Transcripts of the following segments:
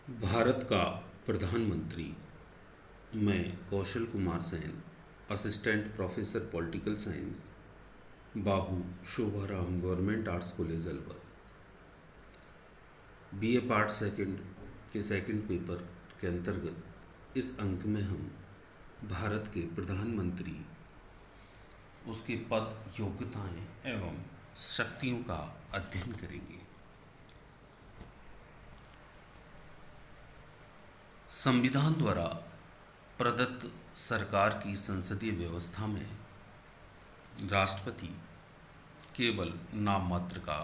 भारत का प्रधानमंत्री। मैं Kaushal Kumar Sen, assistant professor political science, Babu Shobharam government arts college Alwar. BA part second के सेकंड पेपर के अंतर्गत इस अंक में हम भारत के प्रधानमंत्री, उसके पद, योग्यताएं एवं शक्तियों का अध्ययन करेंगे। संविधान द्वारा प्रदत्त सरकार की संसदीय व्यवस्था में राष्ट्रपति केवल नाम मात्र का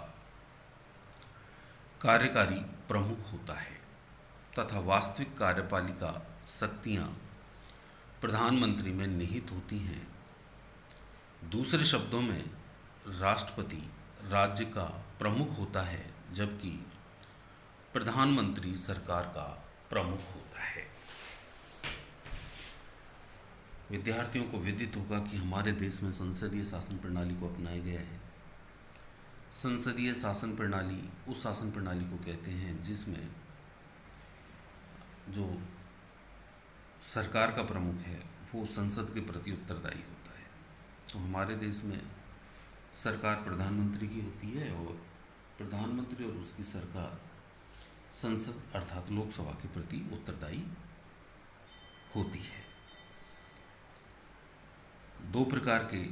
कार्यकारी प्रमुख होता है तथा वास्तविक कार्यपालिका शक्तियां प्रधानमंत्री में निहित होती हैं। दूसरे शब्दों में राष्ट्रपति राज्य का प्रमुख होता है, जबकि प्रधानमंत्री सरकार का प्रमुख होता है। विद्यार्थियों को विदित होगा कि हमारे देश में संसदीय शासन प्रणाली को अपनाया गया है। संसदीय शासन प्रणाली उस शासन प्रणाली को कहते हैं जिसमें जो सरकार का प्रमुख है वो संसद के प्रति उत्तरदायी होता है। तो हमारे देश में सरकार प्रधानमंत्री की होती है और प्रधानमंत्री और उसकी सरकार संसद अर्थात लोकसभा के प्रति उत्तरदायी होती है। दो प्रकार के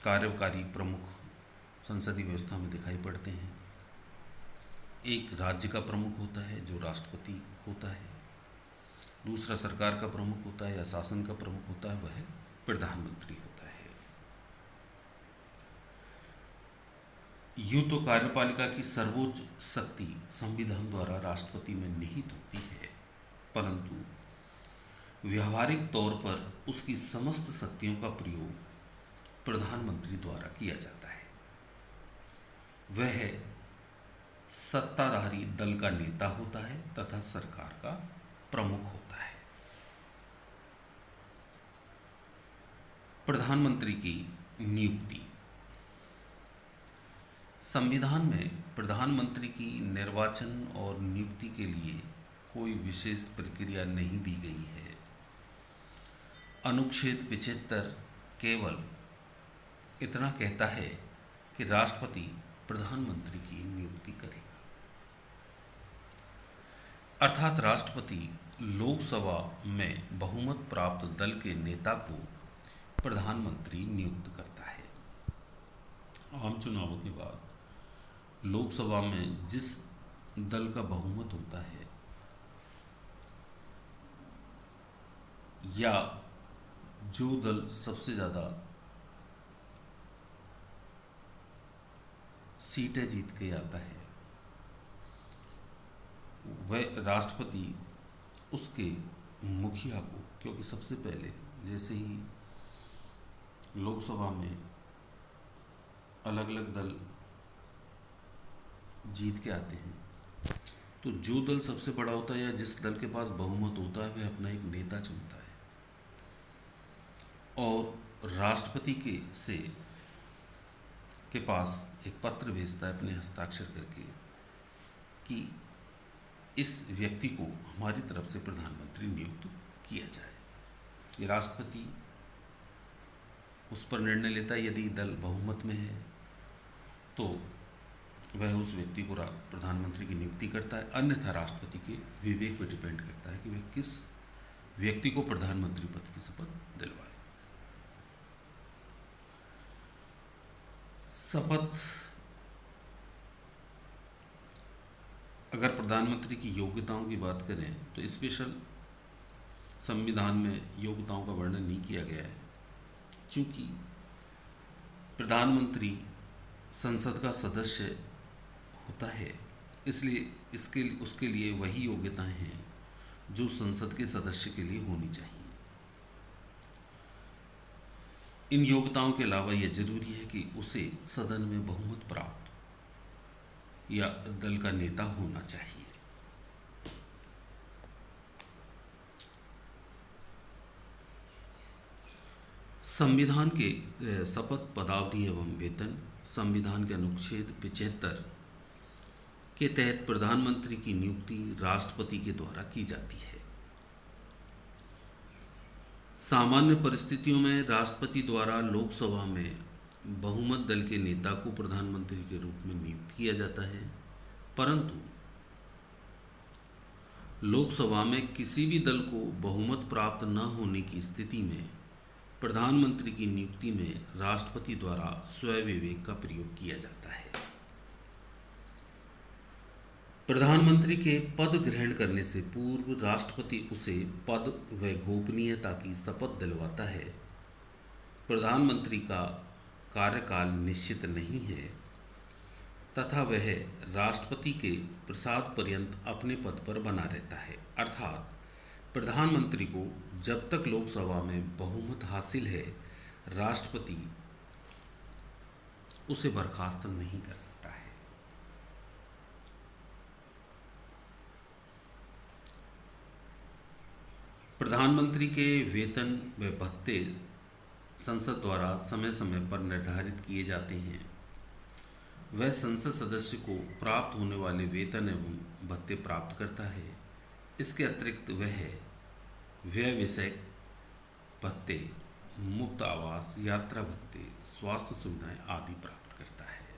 कार्यकारी प्रमुख संसदीय व्यवस्था में दिखाई पड़ते हैं। एक राज्य का प्रमुख होता है जो राष्ट्रपति होता है, दूसरा सरकार का प्रमुख होता है या शासन का प्रमुख होता है, वह प्रधानमंत्री होता है। यूं तो कार्यपालिका की सर्वोच्च शक्ति संविधान द्वारा राष्ट्रपति में निहित होती है, परंतु व्यावहारिक तौर पर उसकी समस्त शक्तियों का प्रयोग प्रधानमंत्री द्वारा किया जाता है। वह सत्ताधारी दल का नेता होता है तथा सरकार का प्रमुख होता है। प्रधानमंत्री की नियुक्ति। संविधान में प्रधानमंत्री की निर्वाचन और नियुक्ति के लिए कोई विशेष प्रक्रिया नहीं दी गई है। अनुच्छेद 75 केवल इतना कहता है कि राष्ट्रपति प्रधानमंत्री की नियुक्ति करेगा, अर्थात राष्ट्रपति लोकसभा में बहुमत प्राप्त दल के नेता को प्रधानमंत्री नियुक्त करता है। आम चुनावों के बाद लोकसभा में जिस दल का बहुमत होता है या जो दल सबसे ज़्यादा सीटें जीत के आता है, वह राष्ट्रपति उसके मुखिया को, क्योंकि सबसे पहले जैसे ही लोकसभा में अलग अलग दल जीत के आते हैं तो जो दल सबसे बड़ा होता है या जिस दल के पास बहुमत होता है वह अपना एक नेता चुनता है और राष्ट्रपति के पास एक पत्र भेजता है अपने हस्ताक्षर करके कि इस व्यक्ति को हमारी तरफ से प्रधानमंत्री नियुक्त किया जाए। ये राष्ट्रपति उस पर निर्णय लेता है। यदि दल बहुमत में है तो वह उस व्यक्ति को प्रधानमंत्री की नियुक्ति करता है, अन्यथा राष्ट्रपति के विवेक पर डिपेंड करता है कि वह किस व्यक्ति को प्रधानमंत्री पद की शपथ दिलवाए। शपथ, अगर प्रधानमंत्री की योग्यताओं की बात करें तो स्पेशल संविधान में योग्यताओं का वर्णन नहीं किया गया है। चूँकि प्रधानमंत्री संसद का सदस्य होता है, इसलिए उसके लिए वही योग्यताएं हैं जो संसद के सदस्य के लिए होनी चाहिए। इन योग्यताओं के अलावा यह जरूरी है कि उसे सदन में बहुमत प्राप्त या दल का नेता होना चाहिए। संविधान के शपथ पदावधि एवं वेतन। संविधान के अनुच्छेद 75 के तहत प्रधानमंत्री की नियुक्ति राष्ट्रपति के द्वारा की जाती है। सामान्य परिस्थितियों में राष्ट्रपति द्वारा लोकसभा में बहुमत दल के नेता को प्रधानमंत्री के रूप में नियुक्त किया जाता है, परंतु लोकसभा में किसी भी दल को बहुमत प्राप्त न होने की स्थिति में प्रधानमंत्री की नियुक्ति में राष्ट्रपति द्वारा स्वविवेक का प्रयोग किया जाता है। प्रधानमंत्री के पद ग्रहण करने से पूर्व राष्ट्रपति उसे पद व गोपनीयता की शपथ दिलवाता है। प्रधानमंत्री का कार्यकाल निश्चित नहीं है तथा वह राष्ट्रपति के प्रसाद पर्यंत अपने पद पर बना रहता है, अर्थात प्रधानमंत्री को जब तक लोकसभा में बहुमत हासिल है राष्ट्रपति उसे बर्खास्त नहीं कर सकता है। प्रधानमंत्री के वेतन व भत्ते संसद द्वारा समय समय पर निर्धारित किए जाते हैं। वह संसद सदस्य को प्राप्त होने वाले वेतन एवं भत्ते प्राप्त करता है। इसके अतिरिक्त वह व्यय विषयक भत्ते, मुफ्त आवास, यात्रा भत्ते, स्वास्थ्य सुविधाएं आदि प्राप्त करता है।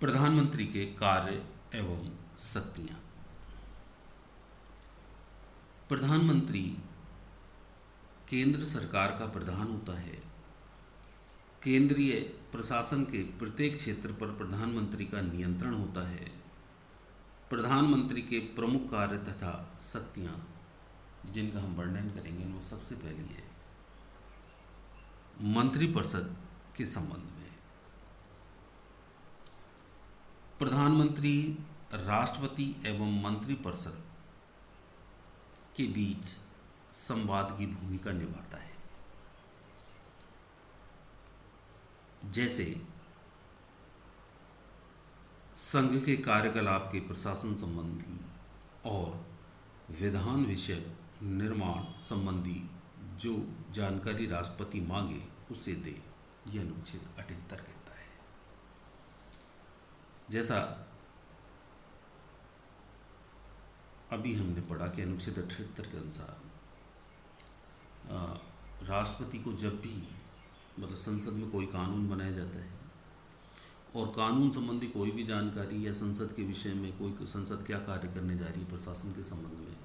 प्रधानमंत्री के कार्य एवं शक्तियां। प्रधानमंत्री केंद्र सरकार का प्रधान होता है। केंद्रीय प्रशासन के प्रत्येक क्षेत्र पर प्रधानमंत्री का नियंत्रण होता है। प्रधानमंत्री के प्रमुख कार्य तथा शक्तियां जिनका हम वर्णन करेंगे वो सबसे पहली है मंत्रिपरिषद के संबंध में। प्रधानमंत्री राष्ट्रपति एवं मंत्रिपरिषद के बीच संवाद की भूमिका निभाता है। जैसे संघ के कार्यकलाप के प्रशासन संबंधी और विधान विषयक निर्माण संबंधी जो जानकारी राष्ट्रपति मांगे उसे दे, यह अनुच्छेद 78 कहता है। जैसा अभी हमने पढ़ा कि अनुच्छेद 78 के अनुसार राष्ट्रपति को जब भी मतलब संसद में कोई कानून बनाया जाता है और कानून संबंधी कोई भी जानकारी या संसद के विषय में कोई संसद क्या कार्य करने जा रही है प्रशासन के संबंध में,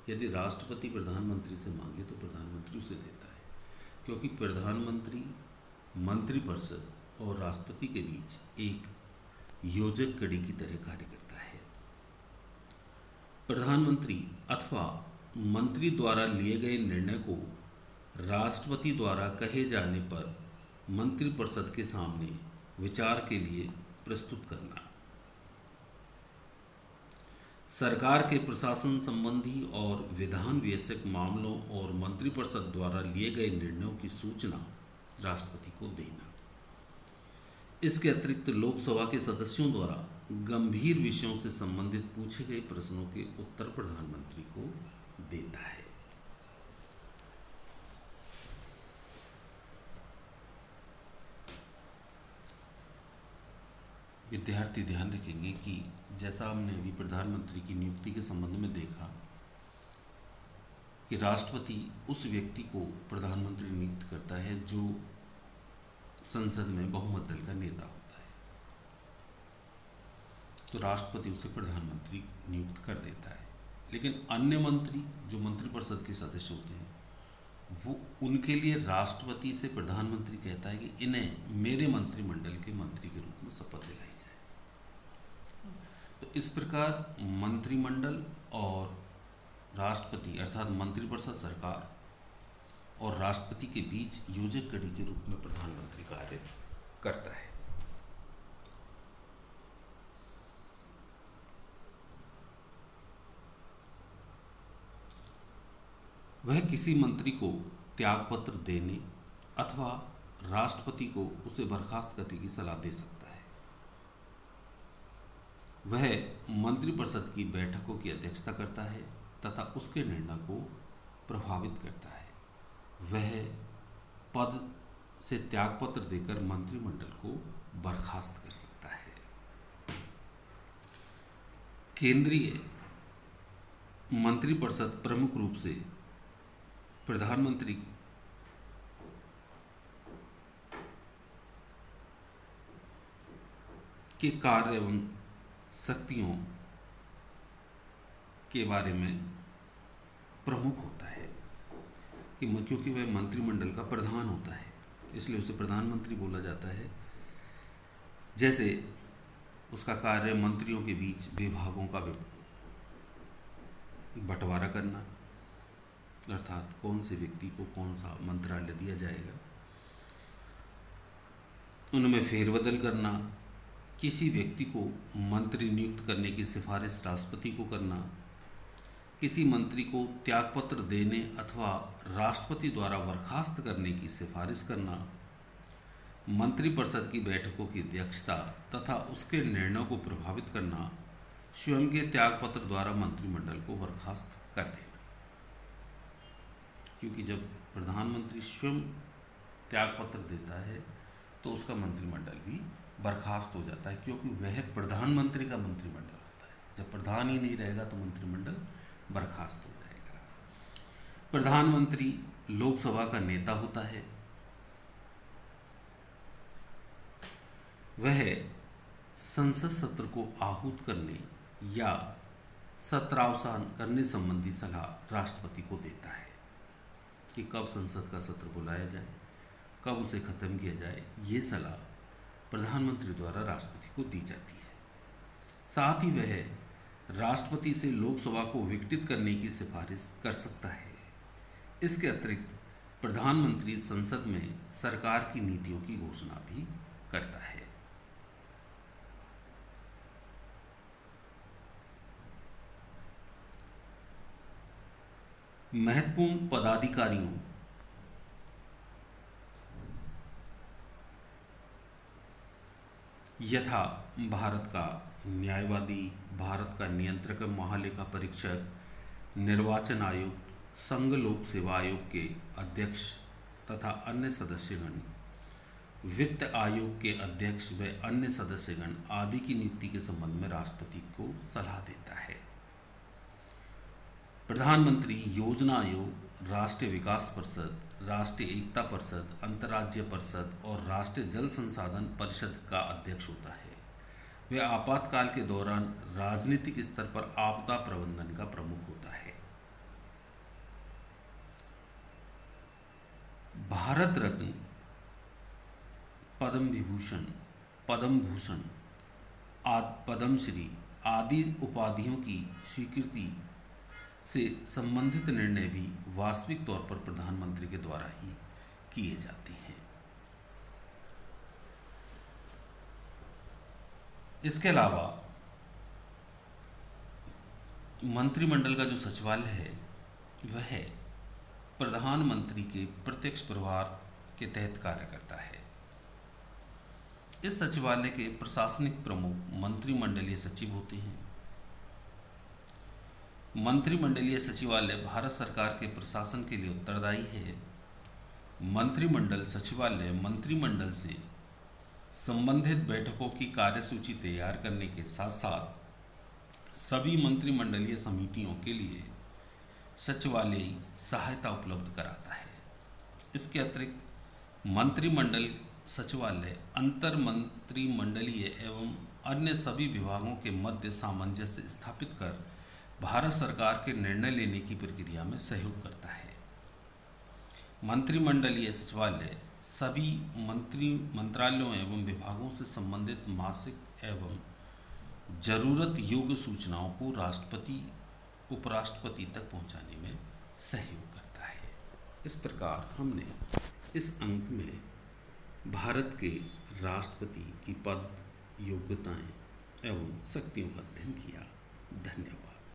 यदि राष्ट्रपति प्रधानमंत्री से मांगे तो प्रधानमंत्री उसे देता है, क्योंकि प्रधानमंत्री मंत्रिपरिषद और राष्ट्रपति के बीच एक योजक कड़ी की तरह कार्य करता है। प्रधानमंत्री अथवा मंत्री द्वारा लिए गए निर्णय को राष्ट्रपति द्वारा कहे जाने पर मंत्रिपरिषद के सामने विचार के लिए प्रस्तुत करना। सरकार के प्रशासन संबंधी और विधान विषयक मामलों और मंत्रिपरिषद द्वारा लिए गए निर्णयों की सूचना राष्ट्रपति को देना। इसके अतिरिक्त लोकसभा के सदस्यों द्वारा गंभीर विषयों से संबंधित पूछे गए प्रश्नों के उत्तर प्रधानमंत्री को देता है। विद्यार्थी ध्यान रखेंगे कि जैसा हमने अभी प्रधानमंत्री की नियुक्ति के संबंध में देखा कि राष्ट्रपति उस व्यक्ति को प्रधानमंत्री नियुक्त करता है जो संसद में बहुमत दल का नेता होता है, तो राष्ट्रपति उसे प्रधानमंत्री नियुक्त कर देता है। लेकिन अन्य मंत्री जो मंत्रिपरिषद के सदस्य होते हैं वो उनके लिए राष्ट्रपति से प्रधानमंत्री कहता है कि इन्हें मेरे मंत्रिमंडल के मंत्री के रूप में शपथ दिलाई जाए। तो इस प्रकार मंत्रिमंडल और राष्ट्रपति अर्थात मंत्रिपरिषद सरकार और राष्ट्रपति के बीच योजक कड़ी के रूप में प्रधानमंत्री कार्य करता है। वह किसी मंत्री को त्यागपत्र देने अथवा राष्ट्रपति को उसे बर्खास्त करने की सलाह दे सकता है। वह मंत्रिपरिषद की बैठकों की अध्यक्षता करता है तथा उसके निर्णय को प्रभावित करता है। वह पद से त्यागपत्र देकर मंत्रिमंडल को बर्खास्त कर सकता है। केंद्रीय मंत्रिपरिषद प्रमुख रूप से प्रधानमंत्री के कार्य एवं शक्तियों के बारे में प्रमुख होता है क्योंकि वह मंत्रिमंडल का प्रधान होता है, इसलिए उसे प्रधानमंत्री बोला जाता है। जैसे उसका कार्य मंत्रियों के बीच विभागों का बंटवारा करना, अर्थात कौन से व्यक्ति को कौन सा मंत्रालय दिया जाएगा, उनमें फेरबदल करना, किसी व्यक्ति को मंत्री नियुक्त करने की सिफारिश राष्ट्रपति को करना, किसी मंत्री को त्यागपत्र देने अथवा राष्ट्रपति द्वारा बर्खास्त करने की सिफारिश करना, मंत्रिपरिषद की बैठकों की अध्यक्षता तथा उसके निर्णयों को प्रभावित करना, स्वयं के त्यागपत्र द्वारा मंत्रिमंडल को बर्खास्त कर देना। क्योंकि जब प्रधानमंत्री स्वयं त्यागपत्र देता है तो उसका मंत्रिमंडल भी बर्खास्त हो जाता है, क्योंकि वह प्रधानमंत्री का मंत्रिमंडल होता है। जब प्रधान ही नहीं रहेगा तो मंत्रिमंडल बर्खास्त हो जाएगा। प्रधानमंत्री लोकसभा का नेता होता है। वह संसद सत्र को आहूत करने या सत्रावसान करने संबंधी सलाह राष्ट्रपति को देता है कि कब संसद का सत्र बुलाया जाए, कब उसे ख़त्म किया जाए। ये सलाह प्रधानमंत्री द्वारा राष्ट्रपति को दी जाती है। साथ ही वह राष्ट्रपति से लोकसभा को विघटित करने की सिफारिश कर सकता है। इसके अतिरिक्त प्रधानमंत्री संसद में सरकार की नीतियों की घोषणा भी करता है। महत्वपूर्ण पदाधिकारियों यथा भारत का न्यायवादी, भारत का नियंत्रक महालेखा परीक्षक, निर्वाचन आयोग, संघ लोक सेवा आयोग के अध्यक्ष तथा अन्य सदस्यगण, वित्त आयोग के अध्यक्ष व अन्य सदस्यगण आदि की नियुक्ति के संबंध में राष्ट्रपति को सलाह देता है। प्रधानमंत्री योजना आयोग, राष्ट्रीय विकास परिषद, राष्ट्रीय एकता परिषद, अंतर्राज्यीय परिषद और राष्ट्रीय जल संसाधन परिषद का अध्यक्ष होता है। वह आपातकाल के दौरान राजनीतिक स्तर पर आपदा प्रबंधन का प्रमुख होता है। भारत रत्न, पद्म विभूषण, पद्म भूषण, पद्मश्री आदि उपाधियों की स्वीकृति से संबंधित निर्णय भी वास्तविक तौर पर प्रधानमंत्री के द्वारा ही किए जाते हैं। इसके अलावा मंत्रिमंडल का जो सचिवालय है वह प्रधानमंत्री के प्रत्यक्ष प्रभार के तहत कार्य करता है। इस सचिवालय के प्रशासनिक प्रमुख मंत्रिमंडलीय सचिव होते हैं। मंत्रिमंडलीय सचिवालय भारत सरकार के प्रशासन के लिए उत्तरदायी है। मंत्रिमंडल सचिवालय मंत्रिमंडल से संबंधित बैठकों की कार्यसूची तैयार करने के साथ साथ सभी मंत्रिमंडलीय समितियों के लिए सचिवालयी सहायता उपलब्ध कराता है। इसके अतिरिक्त मंत्रिमंडल सचिवालय अंतर मंत्रिमंडलीय एवं अन्य सभी विभागों के मध्य सामंजस्य स्थापित कर भारत सरकार के निर्णय लेने की प्रक्रिया में सहयोग करता है। मंत्रिमंडलीय सचिवालय सभी मंत्रालयों एवं विभागों से संबंधित मासिक एवं जरूरत योग्य सूचनाओं को राष्ट्रपति, उपराष्ट्रपति तक पहुंचाने में सहयोग करता है। इस प्रकार हमने इस अंक में भारत के राष्ट्रपति की पद, योग्यताएं एवं शक्तियों का अध्ययन किया। धन्यवाद।